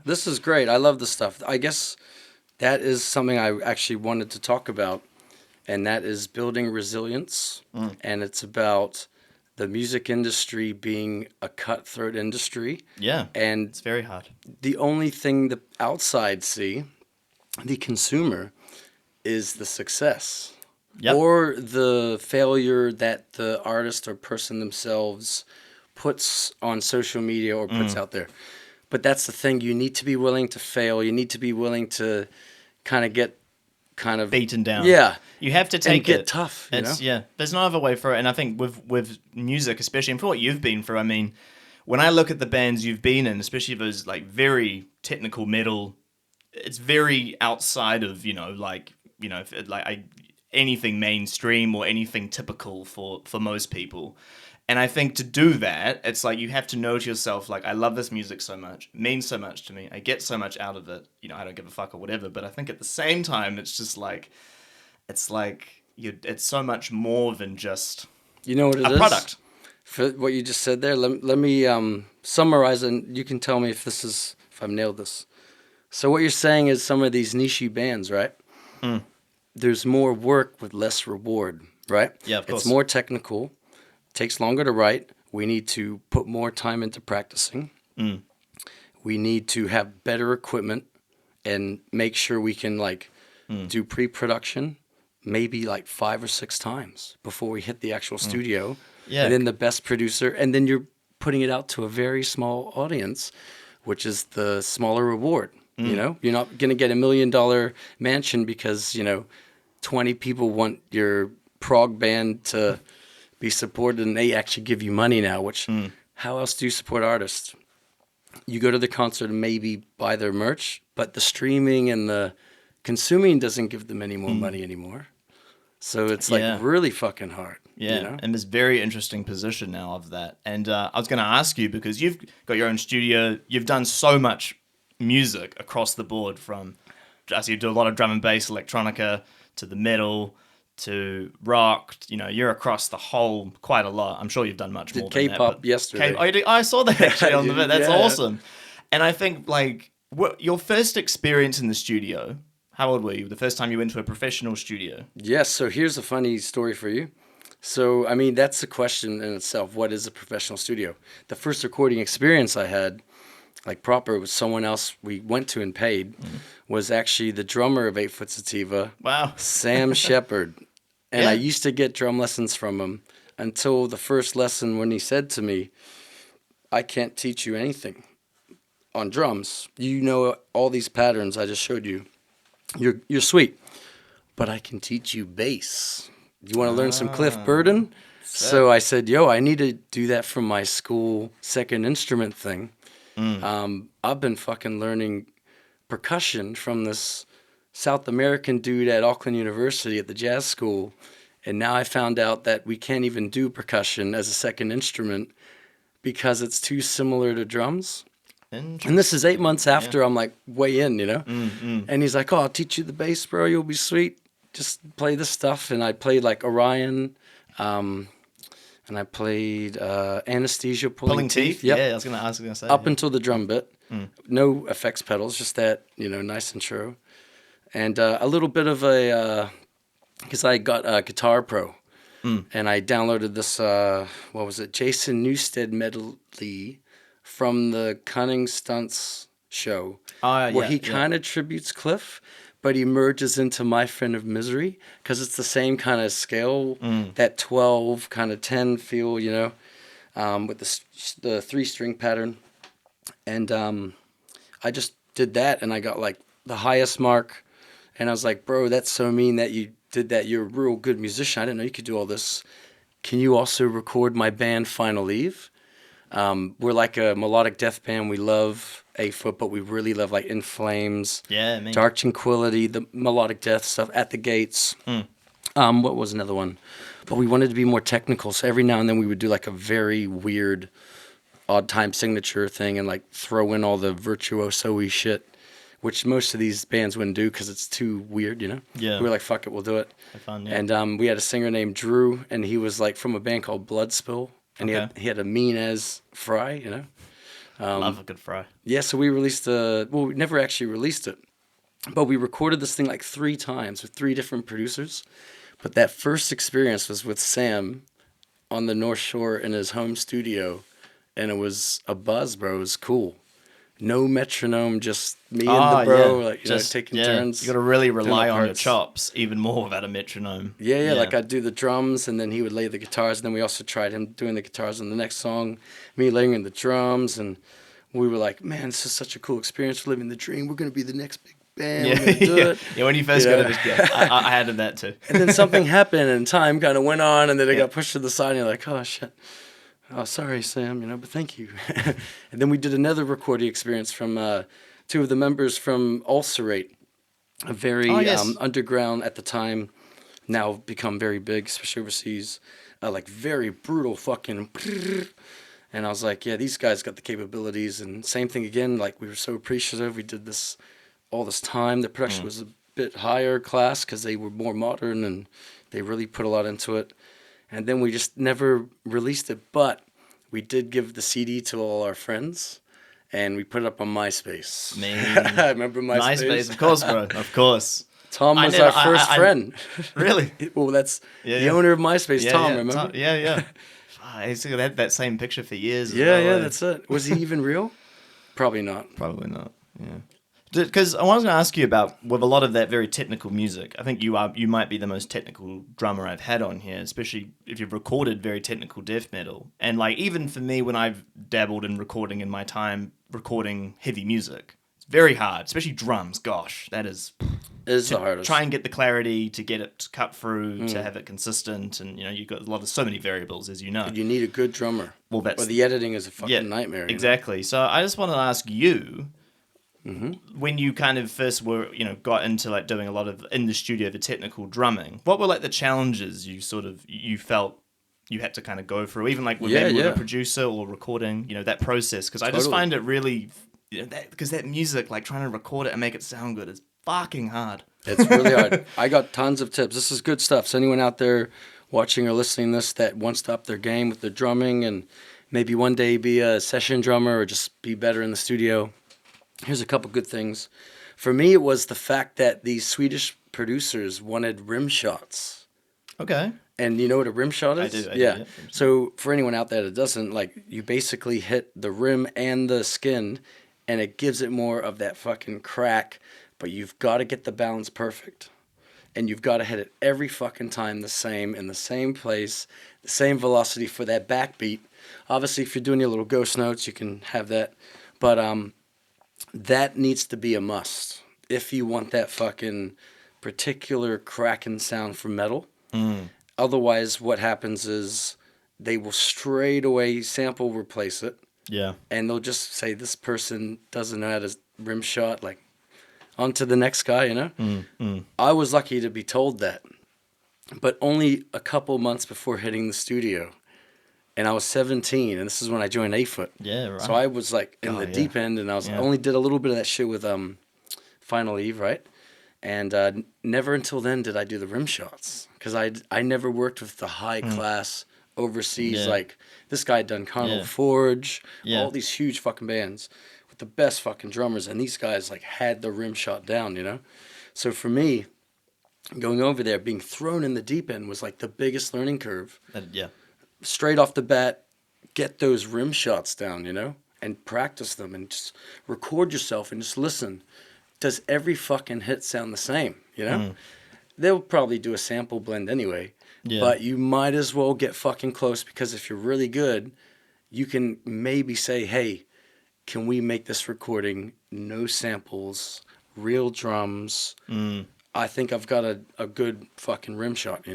This is great. I love this stuff. I guess that is something I actually wanted to talk about, and that is building resilience. And it's about the music industry being a cutthroat industry. Yeah, And it's very hard. the only thing the outside see, the consumer, is the success Yep. or the failure that the artist or person themselves puts on social media or puts out there. But that's the thing. You need to be willing to fail. You need to be willing to kind of get kind of Beaten down. Yeah. You have to take And get it. tough, It's know? yeah. There's no other way for it. And I think with music, especially, and for what you've been through, I mean, when I look at the bands you've been in, especially those like very technical metal, it's very outside of anything mainstream or anything typical for most people. And I think to do that, it's like you have to know to yourself, like, I love this music so much, it means so much to me, I get so much out of it, I don't give a fuck or whatever. But I think at the same time, it's just like, it's so much more than just You know what it a is? product. For what you just said there, let me summarize, and you can tell me if I've nailed this. So what you're saying is some of these niche bands, right? There's more work with less reward, right? Yeah, of course. It's more technical, takes longer to write. We need to put more time into practicing. We need to have better equipment and make sure we can do pre-production maybe like 5 or 6 times before we hit the actual studio. Yeah. And then the best producer, and then you're putting it out to a very small audience, which is the smaller reward. You're not going to get $1 million mansion because 20 people want your prog band to be supported, and they actually give you money now. Which how else do you support artists? You go to the concert and maybe buy their merch, but the streaming and the consuming doesn't give them any more money anymore. So it's Yeah. really fucking hard. Yeah, and this very interesting position now of that. And I was going to ask you, because you've got your own studio, you've done so much music across the board, from, as you do a lot of drum and bass, electronica, to the metal, to rock. You're across the whole quite a lot. I'm sure you've done much more than that. K-pop yesterday. I saw that actually on the vid. That's Yeah. awesome. And I think, your first experience in the studio, how old were you? The first time you went to a professional studio? Yes, so here's a funny story for you. So, I mean, that's a question in itself. What is a professional studio? The first recording experience I had, proper, with someone else we went to and paid, was actually the drummer of 8 Foot Sativa, Wow. Sam Shepard. And Yeah. I used to get drum lessons from him until the first lesson when he said to me, I can't teach you anything on drums. You know all these patterns I just showed you. You're sweet, but I can teach you bass. You want to learn some Cliff Burden? So I said, I need to do that from my school second instrument thing. I've been fucking learning percussion from this South American dude at Auckland University at the jazz school. And now I found out that we can't even do percussion as a second instrument because it's too similar to drums. And this is 8 months after I'm way in, And he's like, I'll teach you the bass, bro. You'll be sweet. Just play this stuff. And I played Orion, and I played Anesthesia, Pulling Teeth. Yep. Yeah, I was gonna say. Up until the drum bit. No effects pedals, just that, nice intro. And a little bit of because I got a Guitar Pro. And I downloaded this, Jason Newsted medley from the Cunning Stunts show, where he kind of tributes Cliff, but he merges into My Friend of Misery, because it's the same kind of scale, that 12 kind of 10 feel, with the 3-string pattern. And I just did that, and I got the highest mark, and I was like, bro, that's so mean that you did that. You're a real good musician. I didn't know you could do all this. Can you also record my band Final Eve? We're like a melodic death band. We love 8 Foot, but we really love In Flames, Dark Tranquility, the melodic death stuff, At the Gates. What was another one? But we wanted to be more technical, so every now and then we would do a very weird odd time signature thing and throw in all the virtuoso-y shit, which most of these bands wouldn't do because it's too weird, Yeah. We were like, fuck it, we'll do it. Have fun, yeah. And we had a singer named Drew, and he was from a band called Bloodspill. And he had a mean as fry, Love a good fry. Yeah, so we released we never actually released it, but we recorded this thing like 3 times with 3 different producers. But that first experience was with Sam on the North Shore in his home studio, and it was a buzz, bro. It was cool. No metronome, just me and the bro, like just taking turns. You got to really doing rely the on your parts. chops even more without a metronome. Yeah, like I'd do the drums, and then he would lay the guitars, and then we also tried him doing the guitars on the next song, me layering the drums, and we were like, man, this is such a cool experience. We're living the dream. We're going to be the next big band. We're going to do it. Yeah, when you first got to this, I had that too. And then something happened, and time kind of went on, and then it got pushed to the side, and you're like, oh, shit. Oh, sorry, Sam, but thank you. And then we did another recording experience from 2 of the members from Ulcerate, a very underground at the time, now become very big, especially overseas, like very brutal fucking. And I was like, yeah, these guys got the capabilities. And same thing again, like we were so appreciative. We did this all this time. The production was a bit higher class because they were more modern and they really put a lot into it. And then we just never released it, but we did give the CD to all our friends, and we put it up on MySpace. Man. I remember MySpace. MySpace, of course, bro, of course. Tom was our first friend. Really? Well, that's the owner of MySpace, Tom, remember? Tom, yeah. I used to had that same picture for years. Yeah, that's it. Was he even real? Probably not. Probably not, yeah. Because I was going to ask you about, with a lot of that very technical music, I think you might be the most technical drummer I've had on here, especially if you've recorded very technical death metal. And like even for me, when I've dabbled in recording in my time, recording heavy music, it's very hard, especially drums. Gosh, that is... It's the hardest. Try and get the clarity to get it cut through, to have it consistent, and you've got so many variables, as you know. You need a good drummer. Well, or the editing is a fucking nightmare. Exactly. So I just want to ask you... When you kind of first were, got into like doing a lot of in the studio, the technical drumming, what were like the challenges you felt you had to kind of go through, even like with a producer or recording, that process? Because I just find it really, because that music, like trying to record it and make it sound good is fucking hard. It's really hard. I got tons of tips. This is good stuff. So anyone out there watching or listening to this that wants to up their game with their drumming and maybe one day be a session drummer or just be better in the studio, here's a couple good things. For me, it was the fact that these Swedish producers wanted rim shots. Okay. And you know what a rim shot is? I do, yeah. So for anyone out there that doesn't, like, you basically hit the rim and the skin, and it gives it more of that fucking crack, but you've got to get the balance perfect. And you've got to hit it every fucking time the same, in the same place, the same velocity for that backbeat. Obviously, if you're doing your little ghost notes, you can have that. But that needs to be a must if you want that fucking particular cracking sound for metal. Otherwise, what happens is they will straight away sample replace it. Yeah. And they'll just say, this person doesn't know how to rim shot, like, on to the next guy, I was lucky to be told that. But only a couple months before hitting the studio. And I was 17, and this is when I joined A-Foot. Yeah, right. So I was like in the deep end, and I only did a little bit of that shit with Final Eve, right? And never until then did I do the rim shots, because I never worked with the high class overseas. Like this guy had done Carnival Forge, all these huge fucking bands with the best fucking drummers, and these guys like had the rim shot down, So for me, going over there, being thrown in the deep end was like the biggest learning curve. Straight off the bat, get those rim shots down, and practice them and just record yourself and just listen. Does every fucking hit sound the same, They'll probably do a sample blend anyway, but you might as well get fucking close, because if you're really good, you can maybe say, hey, can we make this recording no samples, real drums? I think I've got a good fucking rim shot,